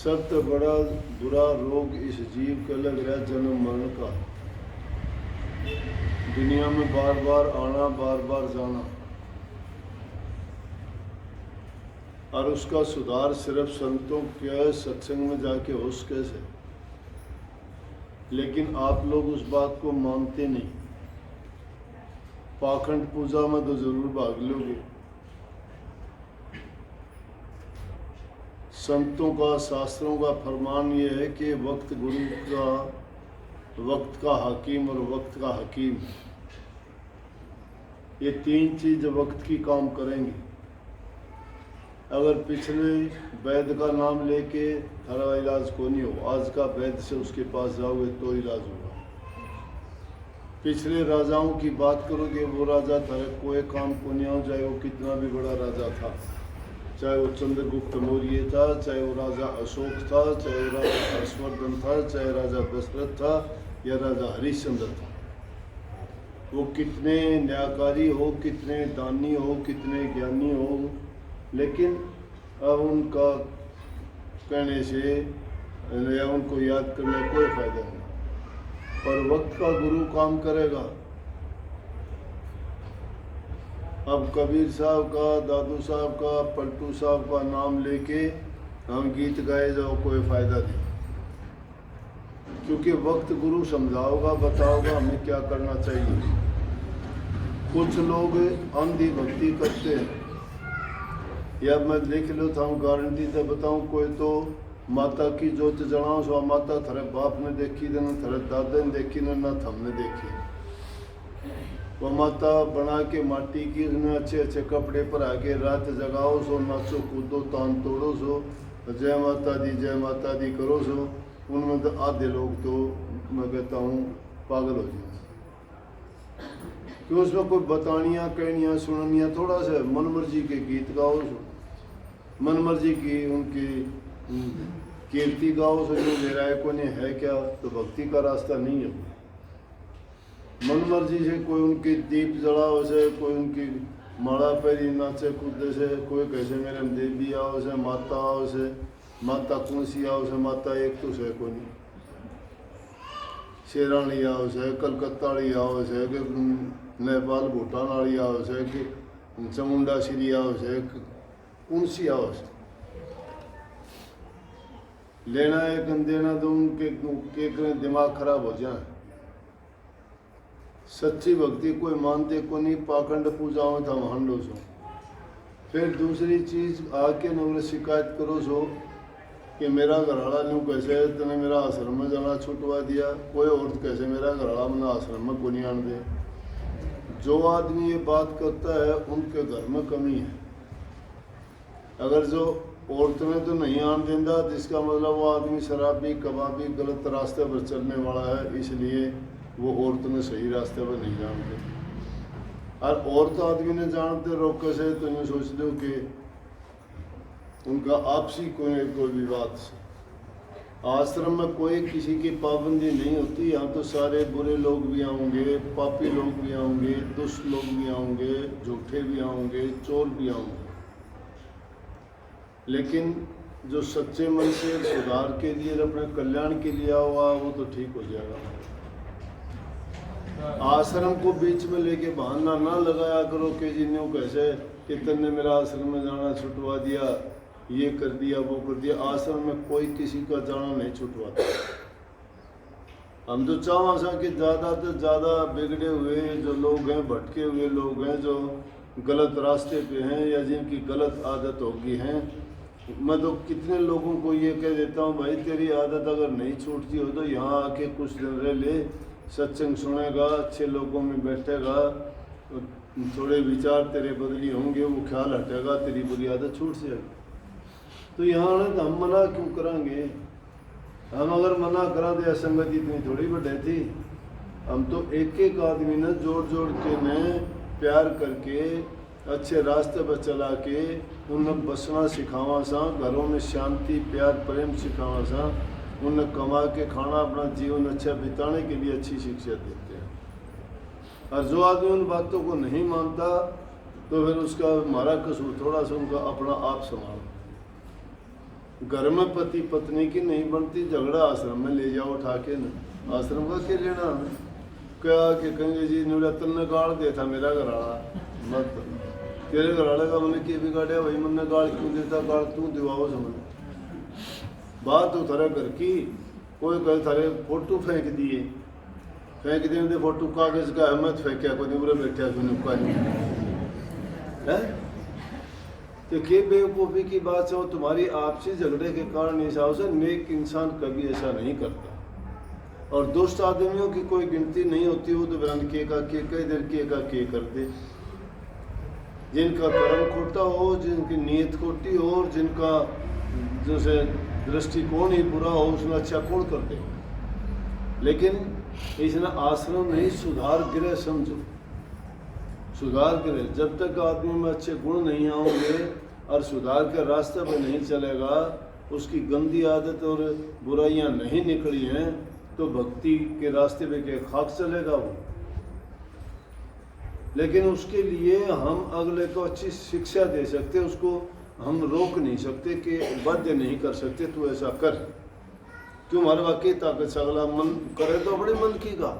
सबसे बड़ा बुरा रोग इस जीव का लग रहा है जन्म मरण का। दुनिया में बार बार आना, बार बार जाना, और उसका सुधार सिर्फ संतों के सत्संग में जाके हो कैसे। लेकिन आप लोग उस बात को मानते नहीं। पाखंड पूजा में तो जरूर भाग लोगे। संतों का, शास्त्रों का फरमान ये है कि वक्त गुरु का, वक्त का हाकिम और वक्त का हकीम, ये तीन चीज वक्त की काम करेंगी। अगर पिछले वैद्य का नाम लेके थारा इलाज को नहीं हो, आज का वैद्य से उसके पास जाओगे तो इलाज होगा। पिछले राजाओं की बात करोगे, वो राजा थारे कोई काम को नहीं हो, चाहे वो कितना भी बड़ा राजा था, चाहे वो चंद्रगुप्त मौर्य था, चाहे वो राजा अशोक था, चाहे वो राजा हर्षवर्धन था, चाहे राजा दशरथ था या राजा हरिश्चंद्र था। वो कितने न्यायकारी हो, कितने दानी हो, कितने ज्ञानी हो, लेकिन अब उनका कहने से या उनको याद करने कोई फायदा नहीं। पर वक्त का गुरु काम करेगा। अब कबीर साहब का, दादू साहब का, पलटू साहब का नाम लेके हम गीत गाए जाओ, कोई फायदा नहीं। क्योंकि वक्त गुरु समझाओगा, बताओगा हमें क्या करना चाहिए। कुछ लोग अंधी भक्ति करते हैं, या मैं लिख लो था गारंटी से बताऊं, कोई तो माता की जोत जलाओ, सो माता थारे बाप ने देखी ना थारे दादा ने देखी ना हमने देखी। वो माता बना के माटी की, उसने अच्छे अच्छे कपड़े पर आके रात जगाओ सो, नाचो कूदो तान तोड़ो सो, जय माता दी करो सो। उनमें तो आधे लोग तो मैं कहता हूँ पागल हो जाए। कि उसमें कोई बतानियाँ, कहनियाँ, सुननियाँ थोड़ा सा मनमर्जी के गीत गाओ सो, मनमर्जी की उनकी कीर्ति गाओ सो, जो मेरा को नहीं है क्या, तो भक्ति का रास्ता नहीं है। मनमर्जी से कोई उनकी दीप जलाओ से, कोई उनकी माला पैरी नाचे कूदे से, कोई कैसे मेरे देवी आओ से, माता आओ से, माता कौन सी आओ से, माता एक तो से कोई नहीं, शेरानी आओ से, कलकत्ता वाली आओ से, कि नेपाल भूटान वाली आओ से, कि चामुंडा श्री आओ से, कौन सी आओ से। लेना एक देना तो उनके दिमाग खराब हो जाए। सच्ची भक्ति कोई मानते को नहीं, पाखंड पूजाओं था हंडो सो। फिर दूसरी चीज आके नगर शिकायत करो सो कि मेरा घरवाला न्यू कैसे तने मेरा आश्रम में जाना छुटवा दिया, कोई औरत कैसे मेरा घरवाला मना आश्रम में को नहीं आन दे। जो आदमी ये बात करता है उनके घर में कमी है। अगर जो औरत में तो नहीं आन देता, जिसका मतलब वो आदमी शराबी, कबाबी, गलत रास्ते पर चलने वाला है, इसलिए वो औरत ने सही रास्ते पर नहीं जानते। और औरत आदमी ने जानते रोके से, तो यूँ सोच लो कि उनका आपसी कोई विवाद से। आश्रम में कोई किसी की पाबंदी नहीं होती। यहाँ तो सारे बुरे लोग भी आएंगे, पापी लोग भी आएंगे, दुष्ट लोग भी आएंगे, झूठे भी आएंगे, चोर भी आएंगे। लेकिन जो सच्चे मन से सुधार के लिए, अपने कल्याण के लिए हुआ, वो तो ठीक हो जाएगा। आश्रम को बीच में लेके बहाना ना लगाया करो कि जी न्यू कैसे कितने ने मेरा आश्रम में जाना छुटवा दिया, ये कर दिया, वो कर दिया। आश्रम में कोई किसी का जाना नहीं छुटवाता। हम तो चाह सा कि ज़्यादा से ज़्यादा बिगड़े हुए जो लोग हैं, भटके हुए लोग हैं, जो गलत रास्ते पे हैं या जिनकी गलत आदत होगी हैं, मैं तो कितने लोगों को ये कह देता हूँ, भाई तेरी आदत अगर नहीं छूटती हो तो यहाँ आके कुछ दिन रह ले, सत्संग सुनेगा, अच्छे लोगों में बैठेगा, थोड़े विचार तेरे बदली होंगे, वो ख्याल हटेगा, तेरी बुरी आदत छूट जाएगी। तो यहाँ आने तो हम मना क्यों करांगे? हम अगर मना करा तो असंगत इतनी थोड़ी बढ़े थी। हम तो एक एक आदमी ने जोड़ जोड़ के ने प्यार करके अच्छे रास्ते पर चला के उन्हें बसना सिखावा सा, घरों में शांति, प्यार, प्रेम सिखावा सा, उन्हें कमा के खाना, अपना जीवन अच्छा बिताने के लिए अच्छी शिक्षा देते हैं। और जो आदमी उन बातों को नहीं मानता तो फिर उसका हमारा कसूर थोड़ा सा, उनका अपना आप संभाल। घर में पति पत्नी की नहीं बनती, झगड़ा आश्रम में ले जाओ उठा के ना। आश्रम का क्या लेना हमें? क्या कि कहेंगे जी नुला तन्ने गाड़ दे था मेरा घराड़ा, मत तेरे घराड़े का मैंने क्या बिगाड़े भाई, मैंने गाड़ क्यों देता, गाड़ तू दिवाओ समझ। बात तो थारे घर की, कोई कहे थारे फोटो फेंक दिए, फेंक दिए फोटो कागज का अहमद फेंका को नहीं, बुरे बैठा सुन है तो के बेवकूफ़ी की बात है। तुम्हारी आपसी झगड़े के कारण हिसाब से नेक इंसान कभी ऐसा नहीं करता, और दुष्ट आदमियों की कोई गिनती नहीं होती। वो तो बिरान के का के कई देर के का के करते, जिनका कर्म खोटा हो, जिनकी नीयत खोटी हो, और जिनका जैसे दृष्टिकोण ही बुरा हो, उसमें अच्छा कौन करते हो। लेकिन इसने आश्रम नहीं, सुधार गृह समझो, सुधार गृह। जब तक आदमी में अच्छे गुण नहीं आएंगे और सुधार के रास्ते पर नहीं चलेगा, उसकी गंदी आदत और बुराइयां नहीं निकली हैं, तो भक्ति के रास्ते पे के खाक चलेगा वो। लेकिन उसके लिए हम अगले को अच्छी शिक्षा दे सकते, उसको हम रोक नहीं सकते कि बाध्य नहीं कर सकते तू ऐसा कर, क्यों हमारे वाकई ताकत से अगला मन करे तो बड़े मन की का।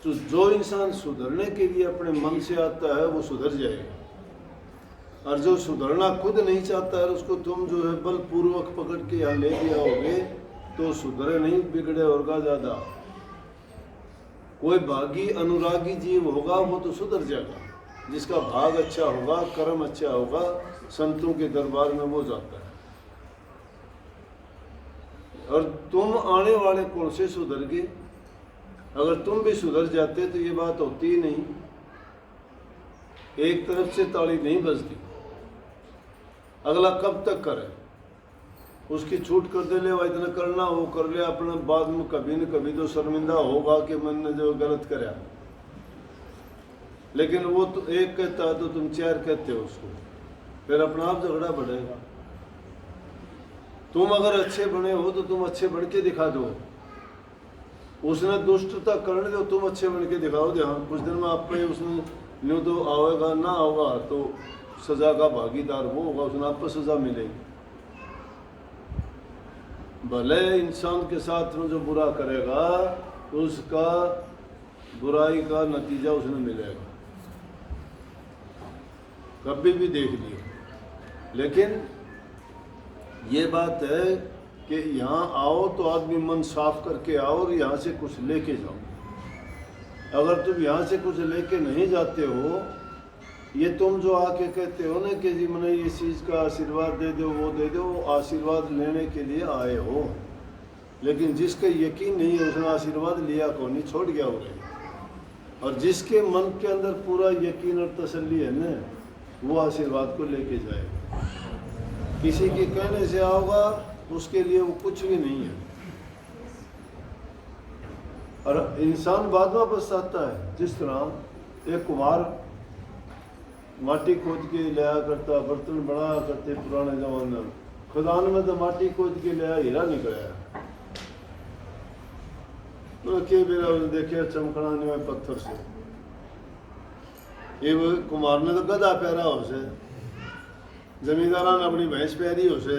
तो जो इंसान सुधरने के लिए अपने मन से आता है वो सुधर जाएगा, और जो सुधरना खुद नहीं चाहता है उसको तुम जो है बलपूर्वक पकड़ के यहाँ ले दिया होगे तो सुधरे नहीं, बिगड़े होगा ज़्यादा। कोई भागी अनुरागी जीव होगा वो तो सुधर जाएगा, जिसका भाग अच्छा होगा, कर्म अच्छा होगा, संतों के दरबार में वो जाता है। और तुम आने वाले कौन से सुधर गए? अगर तुम भी सुधर जाते तो ये बात होती ही नहीं। एक तरफ से ताली नहीं बजती, अगला कब तक करे, उसकी छूट कर दे ले, वह इतना करना वो कर ले अपना, बाद में कभी न कभी तो शर्मिंदा होगा कि मैंने जो गलत कराया। लेकिन वो तो एक कहता है तो तुम चार कहते हो उसको, फिर अपना आप झगड़ा बढ़ेगा। तुम अगर अच्छे बने हो तो तुम अच्छे बन के दिखा दो, उसने दुष्टता करने दो, तुम अच्छे बन के दिखाओ दे। हाँ कुछ दिन में आप पे उसने न्यू तो आवेगा ना होगा तो सजा का भागीदार वो होगा, उसने आप पर सजा मिलेगी। भले इंसान के साथ में जो बुरा करेगा उसका बुराई का नतीजा उसने मिलेगा, कभी भी देख लियो। लेकिन ये बात है कि यहाँ आओ तो आदमी मन साफ करके आओ और यहाँ से कुछ लेके जाओ। अगर तुम यहाँ से कुछ लेके नहीं जाते हो, ये तुम जो आके कहते हो ना कि जी मैंने इस चीज़ का आशीर्वाद दे दो वो दे दो, वो आशीर्वाद लेने के लिए आए हो। लेकिन जिसका यकीन नहीं है उसने आशीर्वाद लिया को नहीं, छोड़ गया हो गई। और जिसके मन के अंदर पूरा यकीन और तसल्ली है ना, वो आशीर्वाद को लेके जाएगा। किसी के कहने से आओगा उसके लिए वो कुछ भी नहीं है। और इंसान बाद में पछताता है। जिस तरह एक कुम्हार माटी खोद के लाया करता, बर्तन बनाया करते पुराने जमाने में, खदान में तो माटी खोद के लाया हीरा निकलाया तो के बेरा देखे चमकना नहीं हुआ पत्थर से। ये वो कुम्हार ने तो गधा प्यारा हो से, जमींदारा ने अपनी भैंस प्यारी हो से,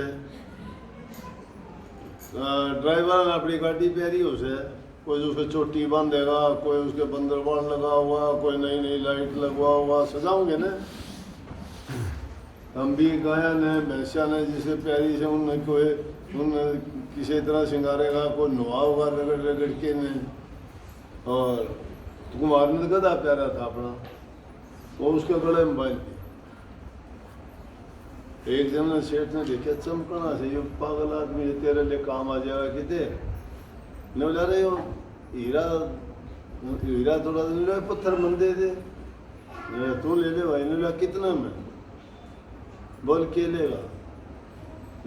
ड्राइवर ने अपनी गाड़ी प्यारी हो से, कोई उसके चोटी बांधेगा, कोई उसके बंदरबाड़ लगा हुआ, कोई नई नई लाइट लगवा हुआ, सजाओगे ना। हम भी गाया ने भैंसा ने जिसे प्यारी से उन किसी तरह सिंगारेगा, कोई नुआ होगा रगड़ रगड़ के ने। और कुमार ने तो गधा प्यारा था अपना, वो उसके गले में बांध दिया। एक दिन ने सेठ ने देखा चमकना से, ये पागल आदमी है, तेरे लिए काम आ जाएगा किते न बोला रहे हो हीरा, हीरा थोड़ा दिन ले पत्थर मन दे दे, तू ले ले भाई। ने बोला कितना में? बोल के लेगा?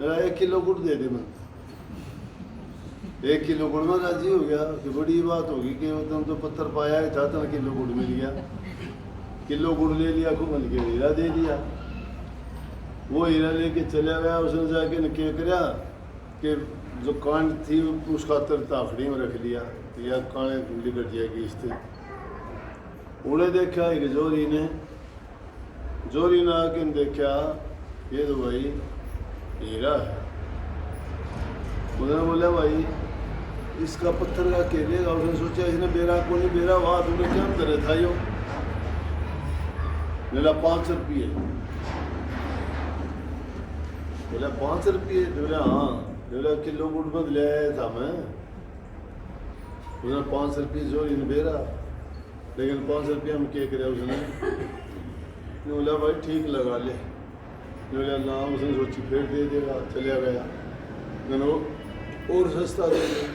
मेरा 1 किलो गुड़ दे दे। मैं 1 किलो गुड़ में राजी हो गया कि बड़ी बात होगी कि तुम तो पत्थर पाया ही था, तो किलो गुड़ मिल गया। किलो गुड़ ले लिया, खूब मिल के हीरा दे दिया। वो हीरा लेके चला गया, उसने जाके ने क्या कराया कि जो कांड थी उसका ताफड़ी में रख लिया, या काने लिकट जाएगी इससे। उन्हें देखा एक जोरी ने आके देखा ये तो भाई हीरा है, उन्होंने बोला भाई इसका पत्थर का केलेगा। उसने सोचा इसने बेरा को नहीं बेरा वहाँ तुमने क्या अंदर था यो बोला 5 रुपये। बोला 5 रुपये? बोला हाँ। बोला किलो गुड़ मत ले आया था मैं। उसने 5 रुपये जो इन बेरा, लेकिन 5 रुपये हम क्या करे उसने। बोला भाई ठीक लगा ले। बोला ना, उसने सोची फिर दे देगा, चला गया। मैंने और सस्ता दे दिया।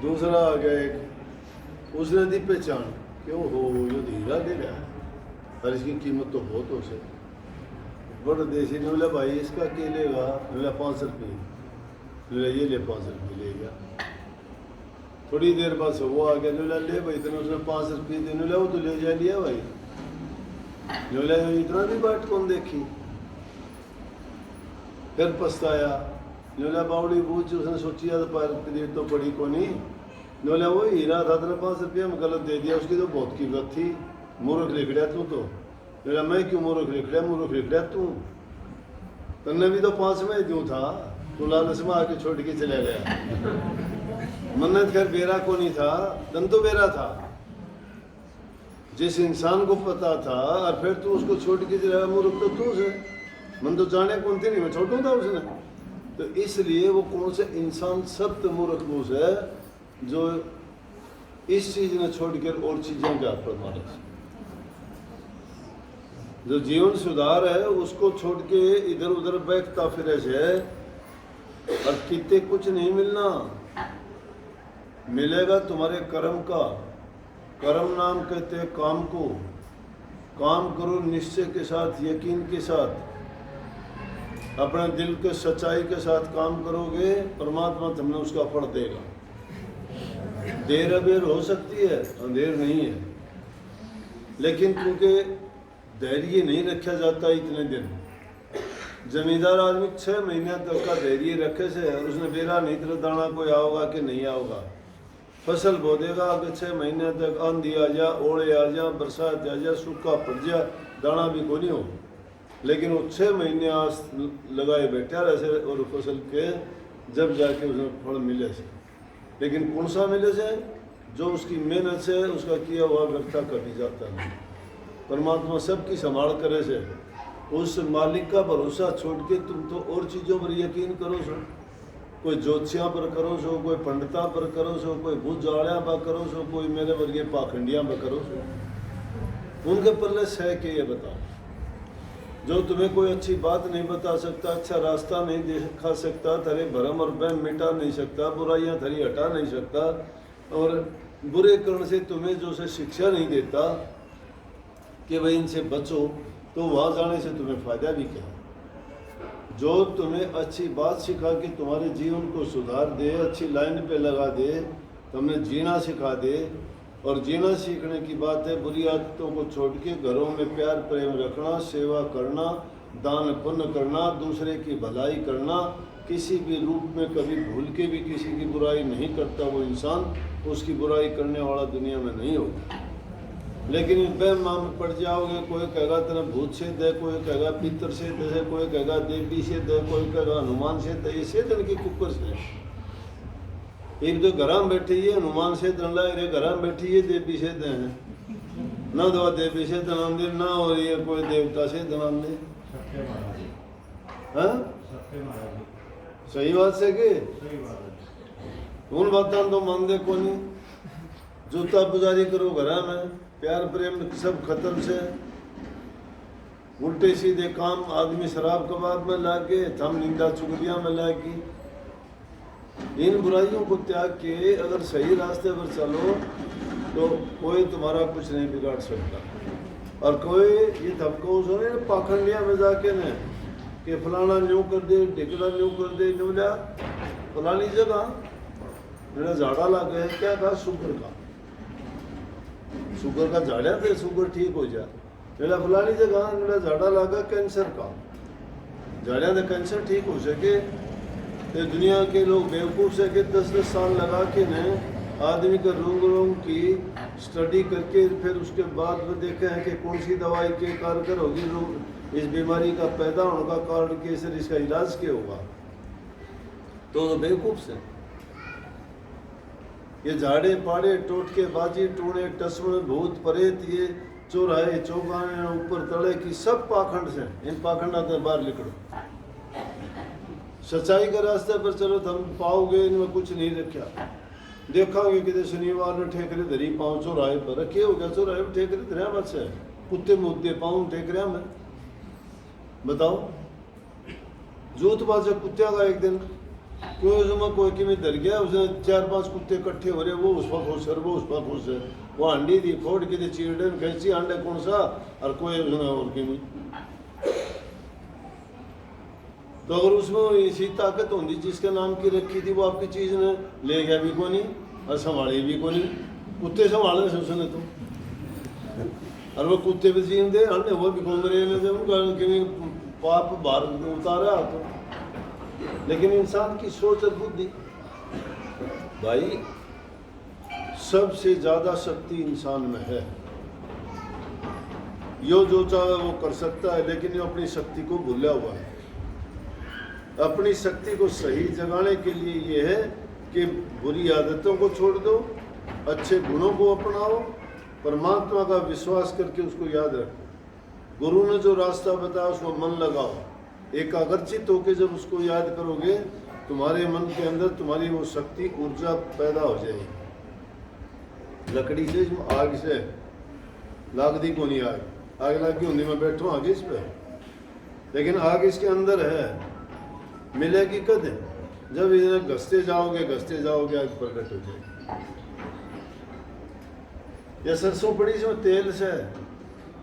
दूसरा आ गया एक, उसने दी पहचान क्यों हो जो धीरा दे रहा है और इसकी कीमत तो बहुत हो से बड़ देसी ने। बोला भाई इसका क्या लेगा? बोला 5 रुपये। बोला ये ले 5 रुपये ले गया। थोड़ी देर बाद से वो आ गया। बोला ले भाई इतना, उसने 5 रुपये देने। बोला वो तो ले जा लिया भाई। बोला इतना भी बाट कौन देखी। फिर पछताया। बोला बावड़ी बूझ, उसने सोची पर तो पड़ी को नहीं। बोला वो हीरा था तेरा 5 रुपये में गलत दे दिया, उसकी तो बहुत कीमत थी। मूर्ख लिख रहा तू तो। बोला मैं क्यों मूर्ख लिख रहा? मूर्ख लिख रहा तू, तन्ने भी तो 5 में क्यों था, तू लालच में आके छोड़ के चला गया। मन्नत खैर बेरा को नहीं था, तन तो बेरा था। जिस इंसान को पता था और फिर तू उसको छोड़ के चला गया, मूर्ख तो तू से। मन तो जाने कौन थी नहीं, मैं छोटू था उसने। तो इसलिए वो कौन से इंसान सख्त मूर्ख बोस है जो इस चीज ने छोड़कर और चीजें का पर मारे। जो जीवन सुधार है उसको छोड़ के इधर उधर बैठता फिरे से और कितने कुछ नहीं मिलना। मिलेगा तुम्हारे कर्म का। कर्म नाम कहते हैं काम को। काम करो निश्चय के साथ, यकीन के साथ, अपने दिल के सच्चाई के साथ काम करोगे, परमात्मा तुम्हें उसका फल देगा। देर अबेर हो सकती है, अंधेर नहीं है, लेकिन क्योंकि धैर्य नहीं रखा जाता इतने दिन। जमींदार आदमी 6 महीने तक का धैर्य रखे से, और उसने बेरा नहीं तरह दाना कोई आओगा कि नहीं आओगा। फसल बो देगा अगर 6 महीने तक आंधी आ जा, ओले आ जा, बरसात आ जा, सूखा पड़ जा, दाना भी को नहीं हो। लेकिन वो 6 महीने आस लगाए बैठा रहे और फसल के जब जाके उसमें फल मिले से। लेकिन कौन सा मिले से? जो उसकी मेहनत से उसका किया हुआ व्यर्था कभी जाता नहीं। परमात्मा सबकी संभाल करे से, उस मालिक का भरोसा छोड़ के तुम तो और चीज़ों पर यकीन करो सो। कोई ज्योतिषियाँ पर करो सो, कोई पंडिता पर करो सो, कोई भूत जाड़ियाँ पर करो सो, कोई मेरे वर्गीय पाखंडियाँ पर करो सो। उनके पल्ले सह के ये बताओ। जो तुम्हें कोई अच्छी बात नहीं बता सकता, अच्छा रास्ता नहीं दिखा सकता, तेरे भरम और वहम मिटा नहीं सकता, बुराइयां तेरी हटा नहीं सकता, और बुरे कर्ण से तुम्हें जो से शिक्षा नहीं देता कि भाई इनसे बचो, तो वहाँ जाने से तुम्हें फायदा भी क्या। जो तुम्हें अच्छी बात सिखा के तुम्हारे जीवन को सुधार दे, अच्छी लाइन पे लगा दे, तुम्हें जीना सिखा दे। और जीना सीखने की बात है, बुरी आदतों को छोड़ के घरों में प्यार प्रेम रखना, सेवा करना, दान पुण्य करना, दूसरे की भलाई करना। किसी भी रूप में कभी भूल के भी किसी की बुराई नहीं करता वो इंसान, उसकी बुराई करने वाला दुनिया में नहीं होगा। लेकिन इन वहम में पड़ जाओगे, कोई कहेगा तेरा भूत से दे, कोई कहेगा पितर से दे, कोई कहेगा देवी से दे, कोई कहेगा हनुमान से दे। ये सेतन की कुकर से। एक तो घर में बैठी है हनुमान से दंडा, एक घर में बैठी है देवी से दे हैं। ना दवा देवी से दनाम दे, ना और ये कोई देवता से दनाम दे। हाँ सही बात से के उन बातों तो मान दे को नहीं। जूता पुजारी करो घर में, प्यार प्रेम सब खत्म से। उल्टे सीधे काम आदमी शराब कबाब में लाके, थम निंदा चुगलियां में लाके। इन बुराइयों को त्याग के अगर सही रास्ते पर चलो तो कोई तुम्हारा कुछ नहीं बिगाड़ सकता। और कोई ये थपको सुने पाखंडिया में जाके न कि फलाना न्यू कर दे, ढिकड़ा न्यू कर दे, बोला फलानी जगह मेरा झाड़ा लग गया। क्या कहा? शुगर का। शुगर का झाड़ा थे, शुगर ठीक हो जाए। मेरा फलानी जगह मेरा झाड़ा लगा कैंसर का। झाड़ा तो कैंसर ठीक हो सके तो दुनिया के लोग बेवकूफ़ से कि 10-10 साल लगा के ने आदमी का रोग की स्टडी करके फिर उसके बाद में देखे हैं कि कौन सी दवाई के कारगर होगी, रोग इस बीमारी का पैदा होने का कारण कैसे, इसका इलाज क्या होगा। तो बेवकूफ से। ये झाड़े पाड़े टोटके बाजी टूणे टसवण भूत प्रेत ये चौराहे चौगाने ऊपर तले की सब पाखंड से, इन पाखंडा से बाहर निकलो। सच्चाई के रास्ते पर चलो तो हम पाओगे इनमें कुछ नहीं रखा। देखांगे कि शनिवार ने ठेकरे धरी पाँव चौराहे पर रखे हो गया, चौराहे पर ठेकरे धरिया बस है, कुत्ते मुद्दे पाँव ठेकरिया में बताओ। जूत बाजा कुत्तिया का एक दिन क्यों उसमें कोई कि में डर गया, उसने 4-5 कुत्ते इकट्ठे हो रहे, वो उस पर खुश है, वो उस पर खुश है, वो अंडी दी फोड़ के दी चीड़े कैसी अंडे कौन सा और कोई उसने और की में। तो अगर उसमें ऐसी ताकत होती जिसके नाम की रखी थी, वो आपकी चीज ने ले गया भी को नहीं और संभाले भी को नहीं। कुत्ते संभालने से उसने तो, और वो कुत्ते भी जीन दे अन्य वो भी घूम रहे हैं, उनका पाप बाहर उतारा तो। लेकिन इंसान की सोच और बुद्धि, भाई सबसे ज्यादा शक्ति इंसान में है। यो जो चाहे वो कर सकता है, लेकिन ये अपनी शक्ति को भूला हुआ है। अपनी शक्ति को सही जगाने के लिए ये है कि बुरी आदतों को छोड़ दो, अच्छे गुणों को अपनाओ, परमात्मा का विश्वास करके उसको याद रखो। गुरु ने जो रास्ता बताया उसको मन लगाओ, एकाग्रचित होकर जब उसको याद करोगे, तुम्हारे मन के अंदर तुम्हारी वो शक्ति ऊर्जा पैदा हो जाएगी। लकड़ी से आग से लाग दी को नहीं, आग लागी होनी मैं बैठूं आगे इस पे, लेकिन आग इसके अंदर है, मिलेगी कद जब इधर घसते जाओगे आग प्रकट हो जाएगी। ये सरसों पड़ी इसमें तेल से,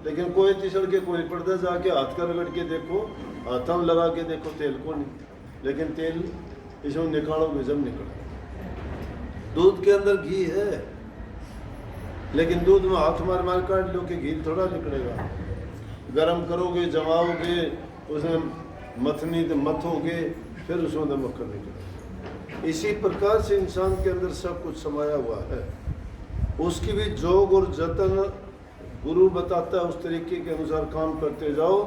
लेकिन कोई तिसड़ के कोई पर्दा जाके हाथ का रगड़ के देखो, हाथों में लगा के देखो, तेल को नहीं, लेकिन तेल इसमें निकालोगे जब निकलो। दूध के अंदर घी है, लेकिन दूध में हाथ मार काट लो कि घी थोड़ा निकलेगा। गरम करोगे, जमाओगे, उसमें मथनी तो मथोगे, फिर उसमें तो मक्खन निकलेगा। इसी प्रकार से इंसान के अंदर सब कुछ समाया हुआ है। उसकी भी जोग और जतन गुरु बताता है, उस तरीके के अनुसार काम करते जाओ,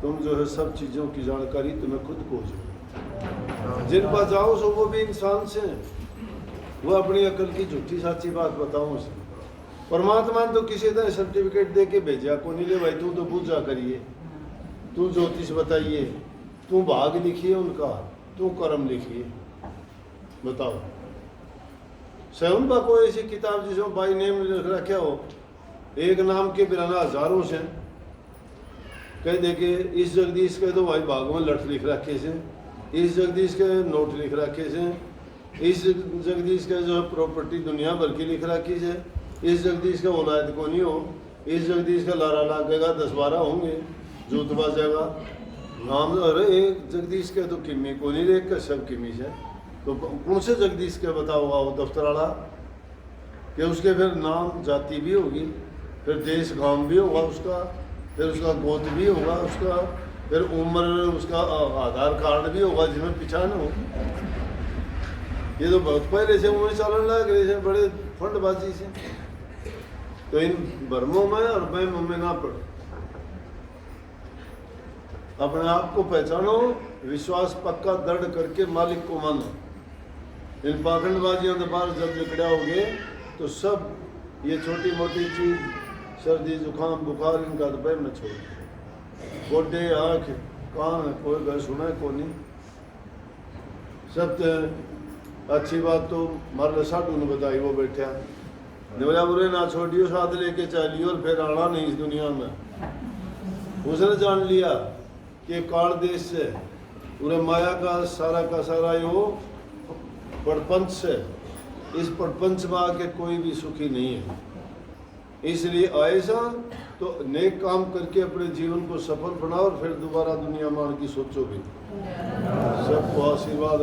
तुम जो है सब चीज़ों की जानकारी तुम्हें खुद को हो। जिन पास जाओ सो वो भी इंसान से, वो अपनी अकल की झूठी साची बात बताओ उसे। परमात्मा ने तो किसी तरह सर्टिफिकेट दे के भेजा को नहीं, ले भाई तू तो पूजा करिए, तू ज्योतिष बताइए, तू भाग लिखिए उनका, तू कर्म लिखिए, बताओ। स्वयं का कोई ऐसी किताब जिसमें बाई नेम लिख रखा हो, एक नाम के बिना हजारों से कह दे के इस जगदीश के तो भाई भाग में लठ लिख रखे से, इस जगदीश के नोट लिख रखे से, इस जगदीश के जो है प्रॉपर्टी दुनिया भर की लिख रखी से, इस जगदीश का औलाद को नहीं हो, इस जगदीश का लारा लागेगा 10-12 होंगे, जूत बाजेगा नाम। अरे एक जगदीश के तो किमी को नहीं देख कर सब किमी से, तो कौन से जगदीश के बताओगा वो दफ्तर वाला कि उसके फिर नाम जाति भी होगी, फिर देश गांव भी होगा उसका, फिर उसका गोद भी होगा उसका, फिर उम्र, उसका आधार कार्ड भी होगा जिसमें पहचान हो। ये तो बहुत पहले से मुझे चलन लग रहे थे, बड़े फंडबाजी से। तो इन भ्रमों में और वहमों में ना पड़ो, अपने आप को पहचानो, विश्वास पक्का दृढ़ करके मालिक को मानो। इन पाखंडबाजियों के बाहर जब निकलाओगे तो सब ये छोटी मोटी चीज, सर्दी जुकाम बुखार, इनका तो वहम न छोड़ो। गोडे आँख कान कोई घर सुना को नहीं, सब अच्छी बात तो मारे साधु ने बताई, वो बैठा बोला बुरे ना छोड़ियो, साथ लेके चलियो और फिर आना नहीं इस दुनिया में। उसने जान लिया कि काल देश से पूरे माया का सारा यो प्रपंच से, इस प्रपंच में आके कोई भी सुखी नहीं है। इसलिए ऐसा तो नेक काम करके अपने जीवन को सफल बनाओ और फिर दोबारा दुनिया मान की सोचोगे। सबको आशीर्वाद।